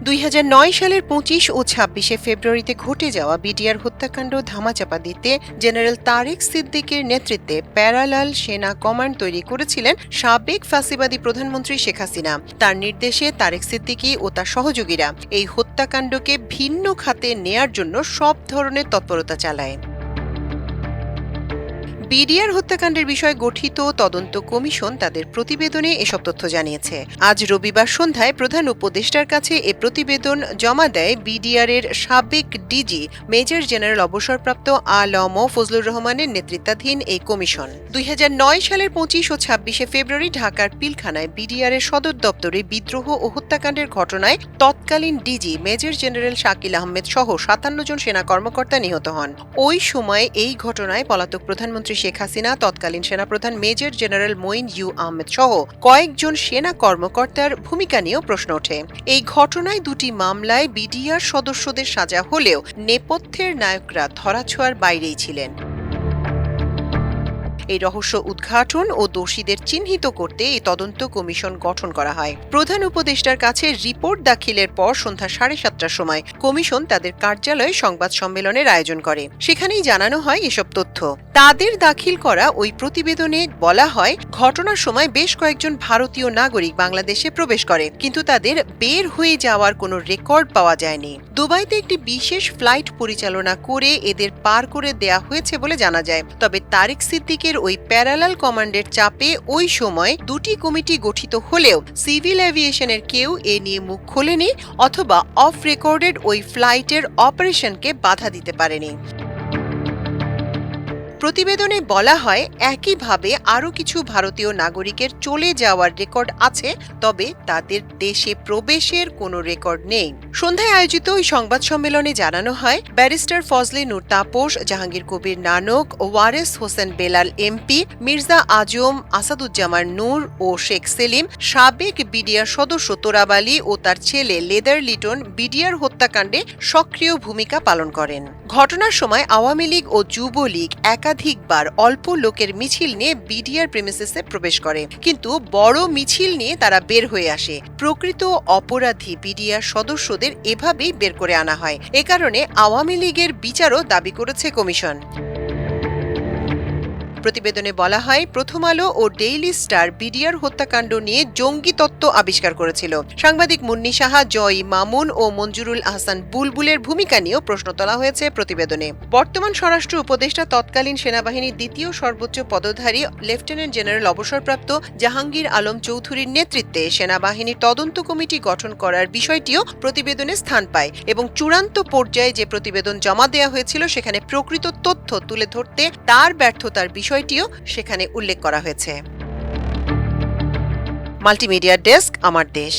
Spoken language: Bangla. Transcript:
২০০৯ সালের ২৫ ও ২৬ ফেব্রুয়ারিতে ঘটে যাওয়া বিডিআর হত্যাকাণ্ড ধামাচাপা দিতে জেনারেল তারেক সিদ্দিকের নেতৃত্বে প্যারালাল সেনা কমান্ড তৈরি করেছিলেন সাবেক ফ্যাসিবাদী প্রধানমন্ত্রী শেখ হাসিনা। তার নির্দেশে তারেক সিদ্দিকী ও তার সহযোগীরা এই হত্যাকাণ্ডকে ভিন্ন খাতে নেয়ার জন্য সব ধরনের তৎপরতা চালায়। বিডিআর হত্যাকাণ্ডের বিষয়ে গঠিত তদন্ত কমিশন তাদের প্রতিবেদনে এসব তথ্য জানিয়েছে। আজ রবিবার সন্ধ্যায় প্রধান উপদেষ্টার কাছে এ প্রতিবেদন জমা দেয় বিডিআর এর সাবেক ডিজি মেজর জেনারেল অবসরপ্রাপ্ত আলম ফজলুর রহমানের নেতৃত্বাধীন এই কমিশন। ২০০৯ সালের ২৫ ও ২৬ ফেব্রুয়ারি ঢাকার পিলখানায় বিডিআর এর সদর দপ্তরে বিদ্রোহ ও হত্যাকাণ্ডের ঘটনায় তৎকালীন DG major general Shakil Ahmed সহ ৫৭ জন সেনা কর্মকর্তা নিহত হন। ওই সময় এই ঘটনায় পলাতক প্রধানমন্ত্রী শেখ হাসিনা, তৎকালীন সেনাপ্রধান মেজর জেনারেল মঈন ইউ আহমেদ সহ কয়েকজন সেনা কর্মকর্তার ভূমিকা নিয়েও প্রশ্ন ওঠে। এই ঘটনায় দুটি মামলায় বিডিআর সদস্যদের সাজা হলেও নেপথ্যের নায়করা ধরাছোঁয়ার বাইরেই ছিলেন। এই রহস্য উদ্ঘাটন ও দোষীদের চিহ্নিত করতে এই তদন্ত কমিশন গঠন করা হয়। প্রধান উপদেষ্টার কাছে রিপোর্ট দাখিলের পর সন্ধ্যা ৭:৩০টার সময় কমিশন তাদের কার্যালয়ে সংবাদ সম্মেলনের আয়োজন করে। সেখানেই জানানো হয় এসব তথ্য। তাদের দাখিল করা ওই প্রতিবেদনে বলা হয়, ঘটনার সময় বেশ কয়েকজন ভারতীয় নাগরিক বাংলাদেশে প্রবেশ করে, কিন্তু তাদের বের হয়ে যাওয়ার কোনো রেকর্ড পাওয়া যায়নি। দুবাইতে একটি বিশেষ ফ্লাইট পরিচালনা করে এদের পার করে দেয়া হয়েছে বলে জানা যায়। তবে তারেক সিদ্দিকের ওই প্যারালাল কমান্ডের চাপে ওই সময় দুটি কমিটি গঠিত হলেও সিভিল এভিয়েশনের কেউ এ নিয়ে মুখ খোলেনি অথবা অফ রেকর্ডেড ওই ফ্লাইটের অপারেশনকে বাধা দিতে পারেনি। প্রতিবেদনে বলা হয়, একইভাবে আরও কিছু ভারতীয় নাগরিকের চলে যাওয়ার রেকর্ড আছে, তবে তাদের দেশে প্রবেশের কোনো রেকর্ড নেই। সন্ধ্যায় আয়োজিত ওই সংবাদ সম্মেলনে জানানো হয়, ব্যারিস্টার ফজলে নূর তাপস, জাহাঙ্গীর কবির নানক, ওয়ারেস হোসেন বেলাল এমপি, মির্জা আজম, আসাদুজ্জামান নূর ও শেখ সেলিম, সাবেক বিডিআর সদস্য তোরাব আলী ও তার ছেলে লেদার লিটন বিডিআর হত্যাকাণ্ডে সক্রিয় ভূমিকা পালন করেন। ঘটনার সময় আওয়ামী লীগ ও যুবলীগ একাধিকবার অল্প লোকের মিছিল নিয়ে বিডিআর প্রেমিসেসে প্রবেশ করে, কিন্তু বড় মিছিল নিয়ে তারা বের হয়ে আসে। প্রকৃত অপরাধী বিডিআর সদস্যদের এভাবেই বের করে আনা হয়। এ কারণে আওয়ামী লীগের বিচারও দাবি করেছে কমিশন। প্রতিবেদনে বলা হয়, প্রথম আলো ও ডেইলি স্টার বিডিআর হত্যাকাণ্ড নিয়ে জঙ্গি তত্ত্ব আবিষ্কার করেছিল। সাংবাদিক মুন্নি সাহা, জয় মামুন ও মঞ্জুরুল আহসান বুলবুলের ভূমিকা নিয়েও প্রশ্ন তোলা হয়েছে প্রতিবেদনে। বর্তমান স্বরাষ্ট্র উপদেষ্টা তৎকালীন সেনাবাহিনীর দ্বিতীয় সর্বোচ্চ পদধারী লেফটেন্যান্ট জেনারেল অবসরপ্রাপ্ত জাহাঙ্গীর আলম চৌধুরীর নেতৃত্বে সেনাবাহিনীর তদন্ত কমিটি গঠন করার বিষয়টিও প্রতিবেদনে স্থান পায় এবং চূড়ান্ত পর্যায়ে যে প্রতিবেদন জমা দেওয়া হয়েছিল সেখানে প্রকৃত তথ্য তুলে ধরতে তার ব্যর্থতার বিষয়টিও সেখানে উল্লেখ করা হয়েছে। মাল্টিমিডিয়া ডেস্ক, আমার দেশ।